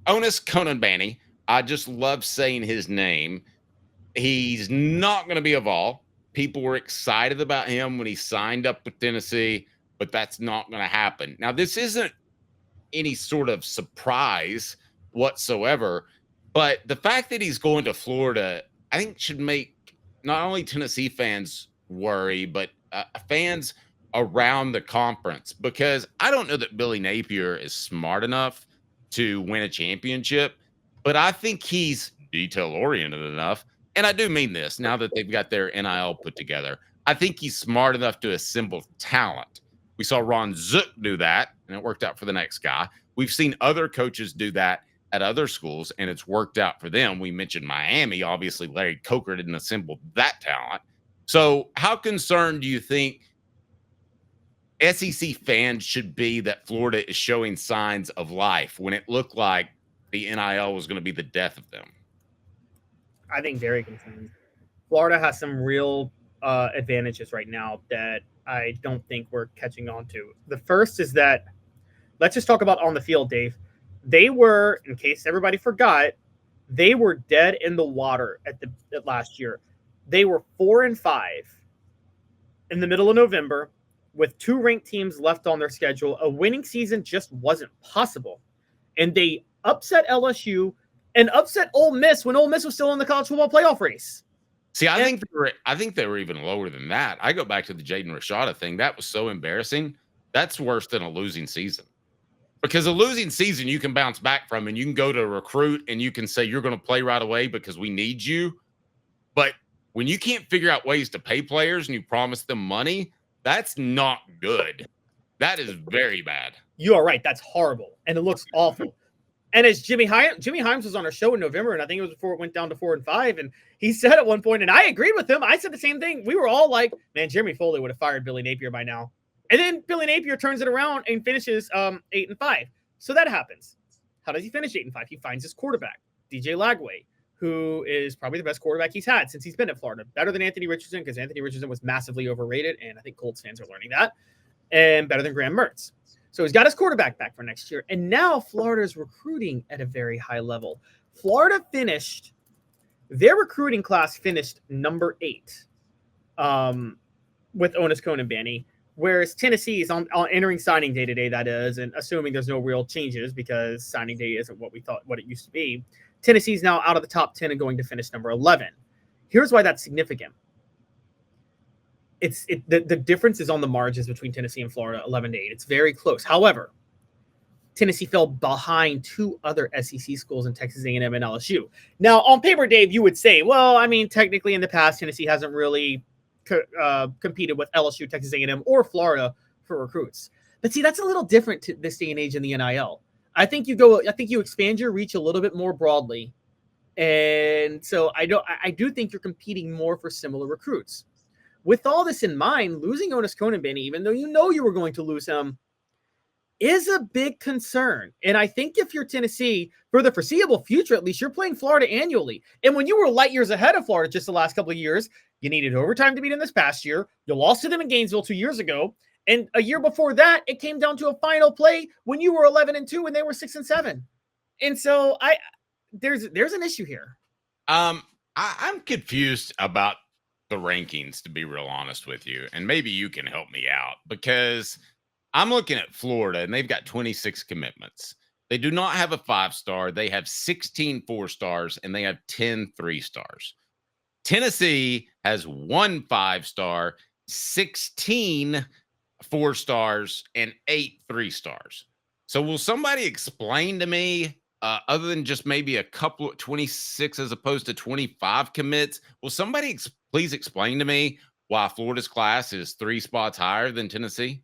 Onis Konanbanny. I just love saying his name. He's not going to be a Vol. People were excited about him when he signed up with Tennessee, but that's not going to happen. Now, this isn't any sort of surprise whatsoever, but the fact that he's going to Florida, I think, should make not only Tennessee fans worry, but fans around the conference, because I don't know that Billy Napier is smart enough to win a championship, but I think he's detail oriented enough. And I do mean this now that they've got their NIL put together. I think he's smart enough to assemble talent. We saw Ron Zook do that, and it worked out for the next guy. We've seen other coaches do that at other schools, and it's worked out for them. We mentioned Miami. Obviously, Larry Coker didn't assemble that talent. So how concerned do you think SEC fans should be that Florida is showing signs of life when it looked like the NIL was going to be the death of them? I think very concerned. Florida has some real advantages right now that I don't think we're catching on to. The first is that, let's just talk about on the field, Dave. They were, in case everybody forgot, they were dead in the water at last year. They were 4-5 in the middle of November with 2 ranked teams left on their schedule. A winning season just wasn't possible. And they upset LSU and upset Ole Miss when Ole Miss was still in the college football playoff race. See, I think they were even lower than that. I go back to the Jaden Rashada thing. That was so embarrassing. That's worse than a losing season. Because a losing season you can bounce back from, and you can go to a recruit and you can say you're going to play right away because we need you. But when you can't figure out ways to pay players and you promise them money, that's not good. That is very bad. You are right. That's horrible. And it looks awful. And as Jimmy Himes was on our show in November, and I think it was before it went down to 4-5, and he said at one point, and I agreed with him, I said the same thing. We were all like, man, Jeremy Foley would have fired Billy Napier by now. And then Billy Napier turns it around and finishes 8-5. So that happens. How does he finish 8-5? He finds his quarterback, DJ Lagway, who is probably the best quarterback he's had since he's been at Florida. Better than Anthony Richardson, because Anthony Richardson was massively overrated, and I think Colts fans are learning that. And better than Graham Mertz. So he's got his quarterback back for next year. And now Florida's recruiting at a very high level. Florida finished, their recruiting class finished number 8 with Onis Konanbanny, whereas Tennessee is on entering signing day today, that is, and assuming there's no real changes because signing day isn't what we thought, what it used to be. Tennessee's now out of the top 10 and going to finish number 11. Here's why that's significant. The difference is on the margins between Tennessee and Florida, 11-8. It's very close. However, Tennessee fell behind 2 other SEC schools in Texas A&M and LSU. Now, on paper, Dave, you would say, well, I mean, technically in the past, Tennessee hasn't really competed with LSU, Texas A&M, or Florida for recruits. But see, that's a little different to this day and age in the NIL. I think you expand your reach a little bit more broadly. And so I do think you're competing more for similar recruits. With all this in mind, losing Onis Konanbanny, even though you know you were going to lose him, is a big concern. And I think if you're Tennessee, for the foreseeable future, at least, you're playing Florida annually. And when you were light years ahead of Florida just the last couple of years, you needed overtime to beat them this past year. You lost to them in Gainesville 2 years ago. And a year before that, it came down to a final play when you were 11-2 and they were 6-7. And so there's an issue here. I'm confused about the rankings, to be real honest with you. And maybe you can help me out, because I'm looking at Florida and they've got 26 commitments. They do not have a 5-star. They have 16 4-stars and they have 10 3-stars. Tennessee has 1 5-star, 16 4-stars, and 8 3-stars. So will somebody explain to me, other than just maybe a couple of 26 as opposed to 25 commits, will somebody please explain to me why Florida's class is 3 spots higher than Tennessee?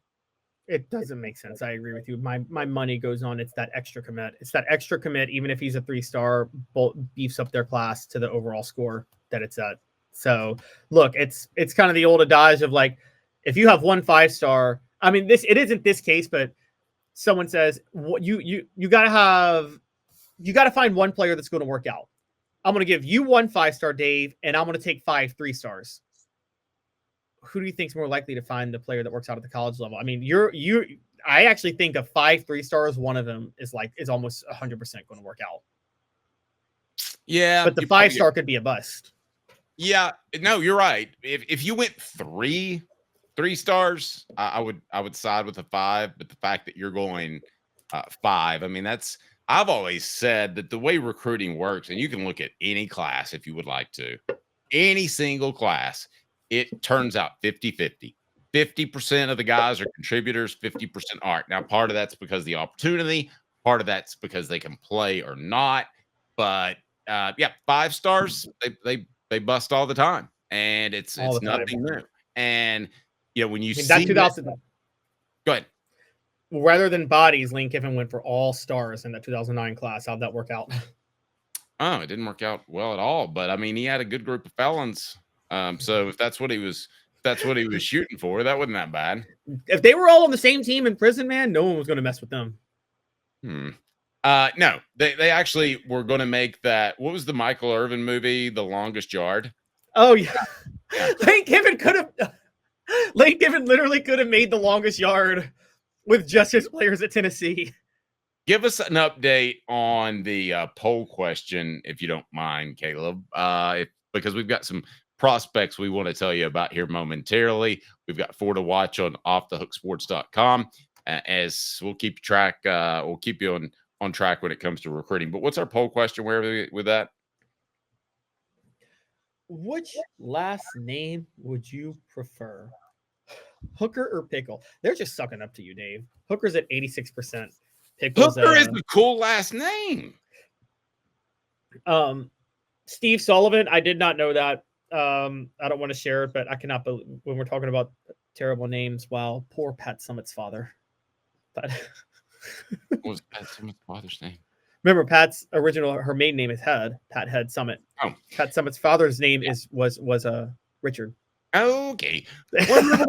It doesn't make sense. I agree with you. My money goes on. It's that extra commit. It's that extra commit, even if he's a 3-star, beefs up their class to the overall score that it's at. So look, it's kind of the old adage of like, if you have 1 5-star, I mean, it isn't this case, but someone says you gotta find one player that's going to work out. I'm going to give you 1 5-star, Dave, and I'm going to take 5 3-stars. Who do you think is more likely to find the player that works out at the college level? I mean, I actually think of 5 3-stars, one of them is almost 100% going to work out. Yeah, But the 5-star could be a bust. Yeah, no, you're right. If you went 3 stars, I would side with a 5. But the fact that you're going 5, I mean, I've always said that the way recruiting works, and you can look at any class if you would like to, any single class, it turns out 50-50. 50% of the guys are contributors, 50% aren't. Now, part of that's because of the opportunity, part of that's because they can play or not. But yeah, 5 stars, they bust all the time, and it's nothing new. And when you see that 2000, go ahead. Rather than bodies, Lane Kiffin went for all stars in that 2009 class. How'd that work out? Oh, it didn't work out well at all. But I mean, he had a good group of felons. So if that's what he was shooting for, that wasn't that bad. If they were all on the same team in prison, man, no one was going to mess with them. No, they actually were going to make that. What was the Michael Irvin movie, The Longest Yard? Oh yeah. Lane Kiffin literally could have made The Longest Yard with just his players at Tennessee. Give us an update on the poll question, if you don't mind, Caleb, because we've got some prospects we want to tell you about here momentarily. We've got 4 to watch on offthehooksports.com. As we'll keep track, we'll keep you on track when it comes to recruiting. But what's our poll question? Where are we with that? Which last name would you prefer, Hooker or Pickle? They're just sucking up to you, Dave. Hooker's at 86%. Hooker is a cool last name. Steve Sullivan, I did not know that. I don't want to share it, but I cannot believe when we're talking about terrible names. Wow, poor Pat Summitt's father. But what was Pat Summitt's father's name? Remember, her maiden name is Head, Pat Head Summit. Oh, Pat Summitt's father's name was Richard. Okay. Work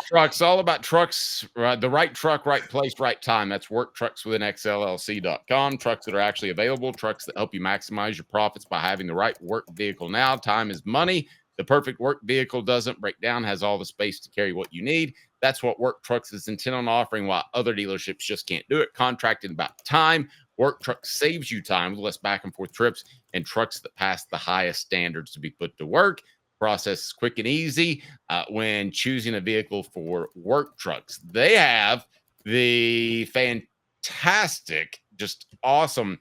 trucks, all about trucks, the right truck, right place, right time. That's worktruckswithanxllc.com. Trucks that are actually available, trucks that help you maximize your profits by having the right work vehicle now. Time is money. The perfect work vehicle doesn't break down, has all the space to carry what you need. That's what Work Trucks is intent on offering, while other dealerships just can't do it. Contracted about time. Work Trucks saves you time with less back and forth trips and trucks that pass the highest standards to be put to work. Process is quick and easy when choosing a vehicle for Work Trucks. They have the fantastic, just awesome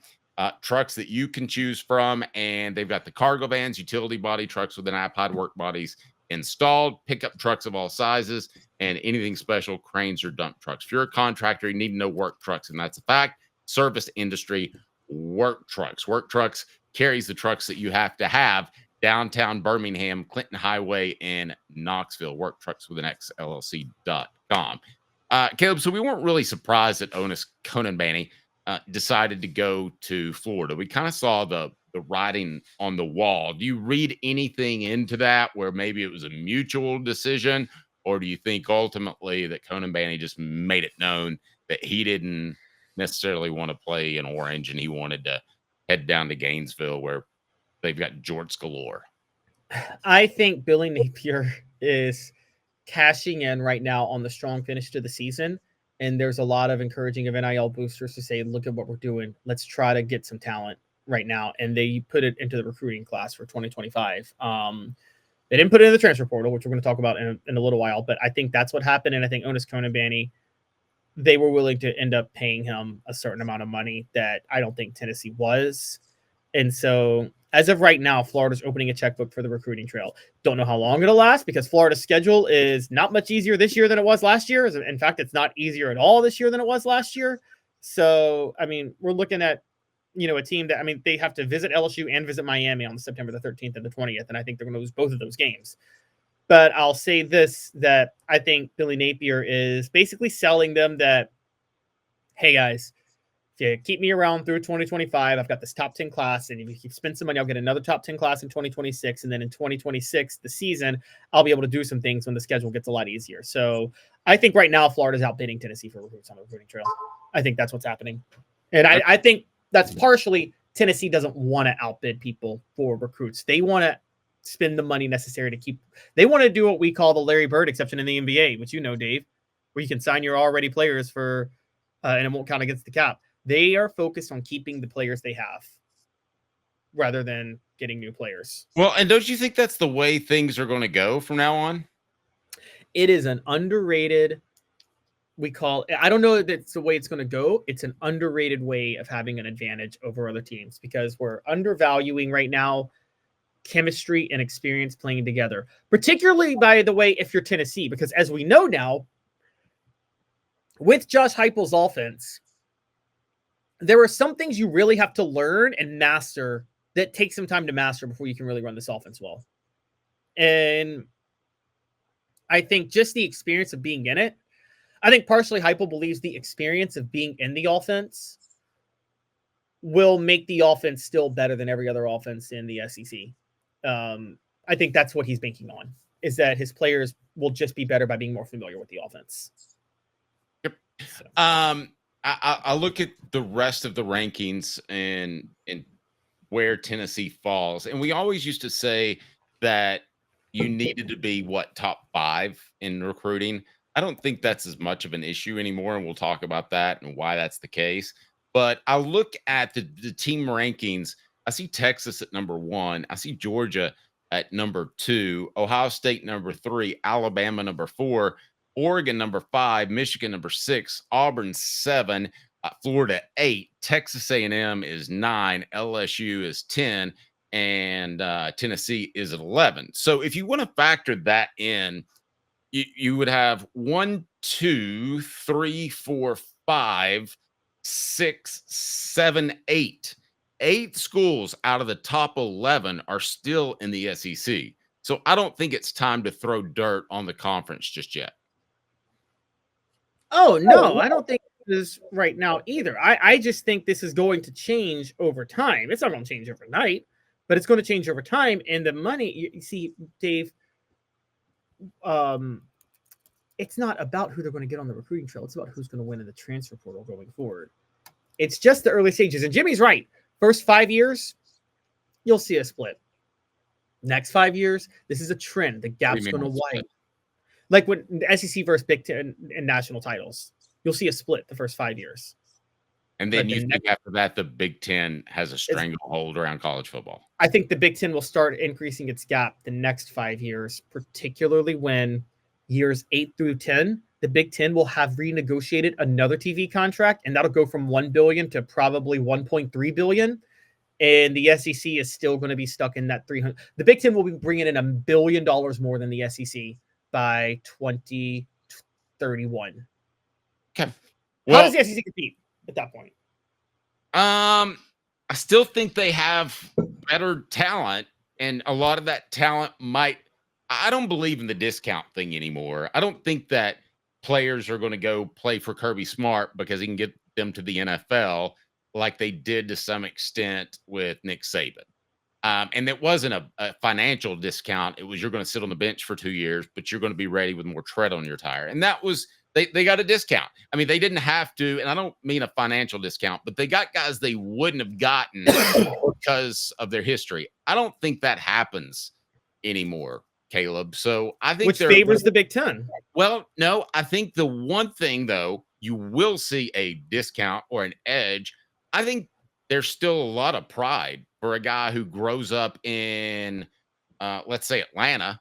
trucks that you can choose from, and they've got the cargo vans, utility body trucks with an iPod work bodies installed, pickup trucks of all sizes, and anything special, cranes or dump trucks. If you're a contractor, you need to know Work Trucks, and that's a fact. Service industry, Work Trucks. Work Trucks carries the trucks that you have to have downtown Birmingham, Clinton Highway, and Knoxville. Work Trucks with an XLLC.com. Caleb, so we weren't really surprised that Onis Konanbanny decided to go to Florida. We kind of saw the writing on the wall. Do you read anything into that where maybe it was a mutual decision, or do you think ultimately that Konanbanny just made it known that he didn't necessarily want to play in orange and he wanted to head down to Gainesville where they've got jorts galore? I think Billy Napier is cashing in right now on the strong finish to the season. And there's a lot of encouraging of NIL boosters to say, look at what we're doing. Let's try to get some talent right now. And they put it into the recruiting class for 2025. They didn't put it in the transfer portal, which we're going to talk about in a little while. But I think that's what happened. And I think Onis Konanbanny, they were willing to end up paying him a certain amount of money that I don't think Tennessee was. And so as of right now, Florida's opening a checkbook for the recruiting trail. Don't know how long it'll last because Florida's schedule is not much easier this year than it was last year. In fact, it's not easier at all this year than it was last year. So, I mean, we're looking at, a team that, they have to visit LSU and visit Miami on September the 13th and the 20th. And I think they're going to lose both of those games. But I'll say this, that I think Billy Napier is basically selling them that, hey, guys, if you keep me around through 2025, I've got this top 10 class. And if you spend some money, I'll get another top 10 class in 2026. And then in 2026, the season, I'll be able to do some things when the schedule gets a lot easier. So I think right now, Florida's outbidding Tennessee for recruits on the recruiting trail. I think that's what's happening. And I think that's partially Tennessee doesn't want to outbid people for recruits. They want to spend the money necessary to keep. They want to do what we call the Larry Bird exception in the NBA, which Dave, where you can sign your already players for, and it won't count against the cap. They are focused on keeping the players they have rather than getting new players. Well, and don't you think that's the way things are going to go from now on? It is an underrated, I don't know if it's the way it's going to go. It's an underrated way of having an advantage over other teams because we're undervaluing right now chemistry and experience playing together, particularly, by the way, if you're Tennessee, because as we know now, with Josh Heupel's offense, there are some things you really have to learn and master that takes some time to master before you can really run this offense well. And I think just the experience of being in it, I think partially Heupel believes the experience of being in the offense will make the offense still better than every other offense in the SEC. I think that's what he's banking on, is that his players will just be better by being more familiar with the offense. Yep. So. I look at the rest of the rankings and where Tennessee falls, and we always used to say that you needed to be top 5 in recruiting. I don't think that's as much of an issue anymore, and we'll talk about that and why that's the case. But I look at the team rankings. I see Texas at number 1. I see Georgia at number 2, Ohio State number 3, Alabama number 4, Oregon number 5, Michigan number 6, Auburn 7, Florida 8, Texas A&M is 9, LSU is 10, and Tennessee is at 11. So if you want to factor that in, you would have 1, 2, 3, 4, 5, 6, 7, 8. 8 schools out of the top 11 are still in the SEC. So I don't think it's time to throw dirt on the conference just yet. Oh, no, I don't think it is right now either. I just think this is going to change over time. It's not going to change overnight, but it's going to change over time. And the money, you see, Dave, it's not about who they're going to get on the recruiting trail. It's about who's going to win in the transfer portal going forward. It's just the early stages. And Jimmy's right. First 5 years, you'll see a split. Next 5 years, this is a trend. The gap's going to widen. Like when the SEC versus Big Ten and national titles, you'll see a split the first 5 years. And then you think after that, the Big Ten has a stranglehold around college football. I think the Big Ten will start increasing its gap the next 5 years, particularly when years 8 through 10, the Big Ten will have renegotiated another TV contract, and that'll go from $1 billion to probably $1.3 billion. And the SEC is still going to be stuck in that 300. The Big Ten will be bringing in $1 billion more than the SEC by 2031. Okay. Well, how does the SEC compete at that point? I still think they have better talent, and a lot of that talent I don't believe in the discount thing anymore. I don't think that players are going to go play for Kirby Smart because he can get them to the NFL like they did to some extent with Nick Saban. And it wasn't a financial discount. It was, you're going to sit on the bench for 2 years, but you're going to be ready with more tread on your tire. And that was, they got a discount. I mean, they didn't have to, and I don't mean a financial discount, but they got guys they wouldn't have gotten because of their history. I don't think that happens anymore, Caleb. So I think which favors the Big Ten. Well, no, I think the one thing, though, you will see a discount or an edge. I think there's still a lot of pride for a guy who grows up in, let's say, Atlanta,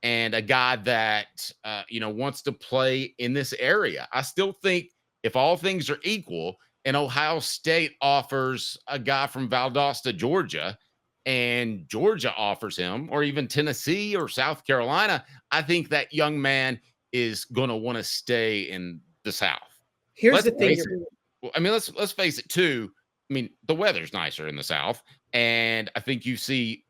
and a guy that, wants to play in this area. I still think if all things are equal and Ohio State offers a guy from Valdosta, Georgia, and Georgia offers him, or even Tennessee or South Carolina, I think that young man is going to want to stay in the South. Here's the thing. I mean, let's face it too. I mean, the weather's nicer in the South, and I think you see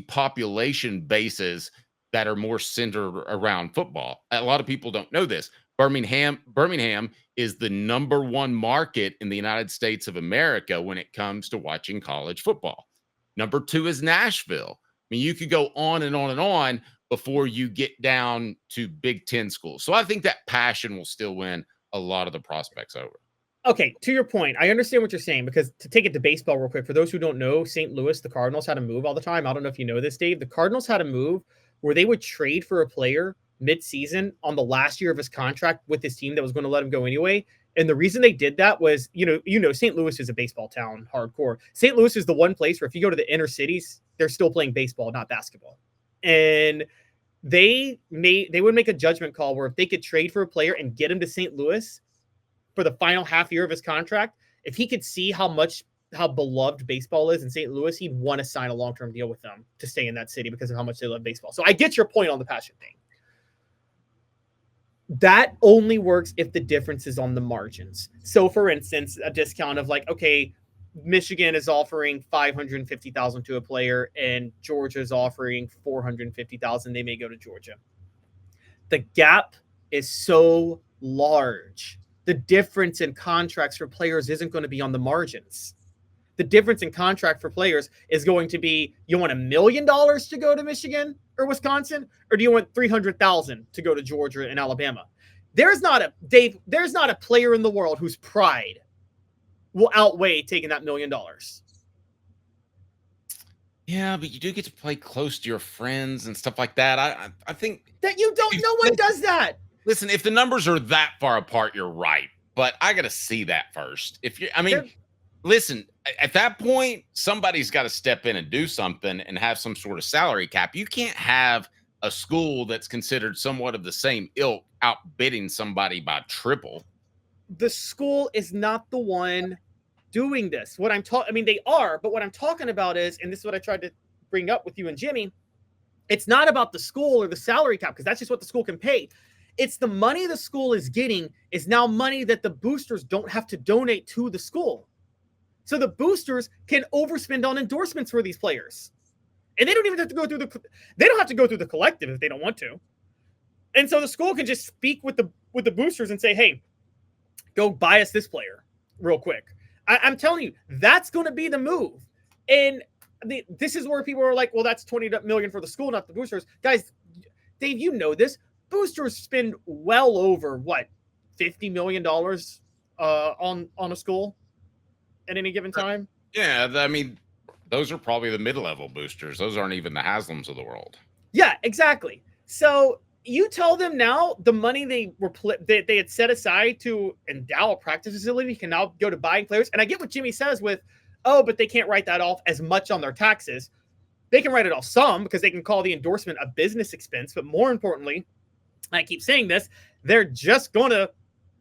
population bases that are more centered around football. A lot of people don't know this. Birmingham is the number 1 market in the United States of America when it comes to watching college football. Number 2 is Nashville. I mean, you could go on and on and on before you get down to Big Ten schools. So I think that passion will still win a lot of the prospects over. Okay, to your point, I understand what you're saying, because to take it to baseball real quick, for those who don't know, St. Louis, the Cardinals had to move all the time. I don't know if you know this, Dave. The Cardinals had to move where they would trade for a player mid-season on the last year of his contract with his team that was going to let him go anyway. And the reason they did that was, St. Louis is a baseball town, hardcore. St. Louis is the one place where if you go to the inner cities, they're still playing baseball, not basketball. And they would make a judgment call where if they could trade for a player and get him to St. Louis for the final half year of his contract, if he could see how beloved baseball is in St. Louis, he'd want to sign a long-term deal with them to stay in that city because of how much they love baseball. So I get your point on the passion thing. That only works if the difference is on the margins. So for instance, a discount of like, okay, Michigan is offering $550,000 to a player and Georgia is offering $450,000. They may go to Georgia. The gap is so large. The difference in contracts for players isn't going to be on the margins. The difference in contract for players is going to be, you want $1 million to go to Michigan or Wisconsin, or do you want $300,000 to go to Georgia and Alabama? There's not a player in the world whose pride will outweigh taking that $1 million. Yeah, but you do get to play close to your friends and stuff like that. I think that you don't. No one does that. Listen, if the numbers are that far apart, you're right. But I got to see that first. Listen, at that point, somebody's got to step in and do something and have some sort of salary cap. You can't have a school that's considered somewhat of the same ilk outbidding somebody by triple. The school is not the one doing this. What I'm talking, they are, but what I'm talking about is, and this is what I tried to bring up with you and Jimmy, it's not about the school or the salary cap, because that's just what the school can pay. It's the money the school is getting is now money that the boosters don't have to donate to the school. So the boosters can overspend on endorsements for these players. And they don't even have to go through the collective if they don't want to. And so the school can just speak with the boosters and say, hey, go buy us this player real quick. I'm telling you, that's going to be the move. And this is where people are like, well, that's $20 million for the school, not the boosters. Guys, Dave, you know this. Boosters spend well over, $50 million on a school at any given time? Yeah, those are probably the mid-level boosters. Those aren't even the Haslams of the world. Yeah, exactly. So you tell them now the money they had set aside to endow a practice facility can now go to buying players. And I get what Jimmy says with, but they can't write that off as much on their taxes. They can write it off some because they can call the endorsement a business expense. But more importantly, I keep saying this, they're just going to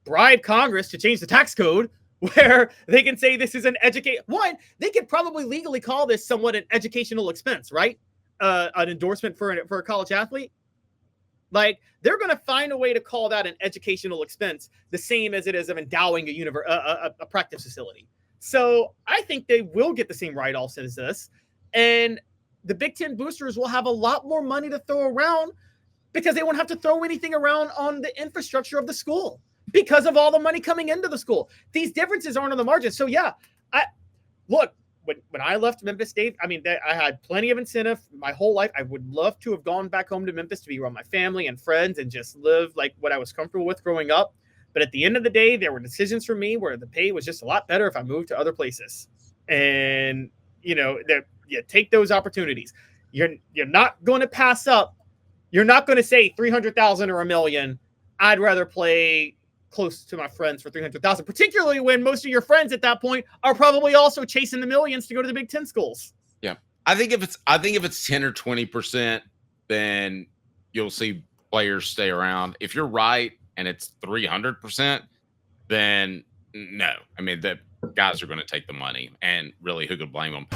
bribe Congress to change the tax code where they can say this is they could probably legally call this somewhat an educational expense, right? An endorsement for a college athlete. Like, they're going to find a way to call that an educational expense, the same as it is of endowing a practice facility. So I think they will get the same write-offs as this. And the Big Ten boosters will have a lot more money to throw around because they won't have to throw anything around on the infrastructure of the school because of all the money coming into the school. These differences aren't on the margin. So yeah, when I left Memphis, Dave, I had plenty of incentive my whole life. I would love to have gone back home to Memphis to be around my family and friends and just live like what I was comfortable with growing up. But at the end of the day, there were decisions for me where the pay was just a lot better if I moved to other places. And, you take those opportunities. You're not going to pass up. You're not going to say 300,000 or $1 million. I'd rather play close to my friends for 300,000, particularly when most of your friends at that point are probably also chasing the millions to go to the Big Ten schools. Yeah. I think if it's 10 or 20%, then you'll see players stay around. If you're right and it's 300%, then no. The guys are going to take the money, and really, who could blame them?